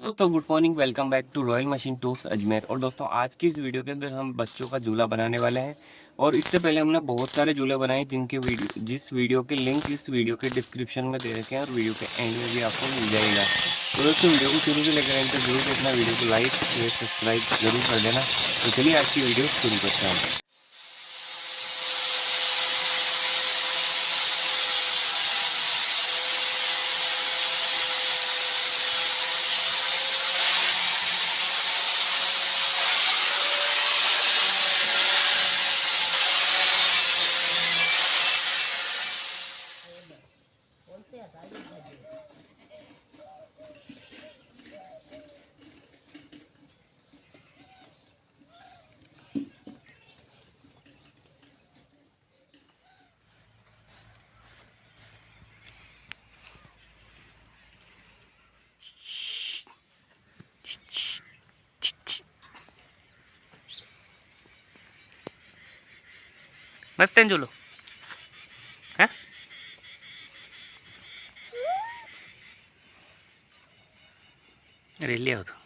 दोस्तों good morning, welcome back to royal machine tools Ajmer. और दोस्तों आज की इस वीडियो के अंदर हम बच्चों का झूला बनाने वाले हैं। और इससे पहले हमने बहुत सारे झूले बनाए जिनके जिस वीडियो के लिंक इस वीडियो के डिस्क्रिप्शन में दे रखे हैं और वीडियो के एंड में भी आपको मिल जाएगा। तो दोस्तों वीडियो को शुरू से लेकर एंड तक जरूर देखना, वीडियो को लाइक शेयर सब्सक्राइब जरूर कर देना। तो चलिए आज की वीडियो शुरू करते हैं। मस्त है झूलो है। रेलिया हो तो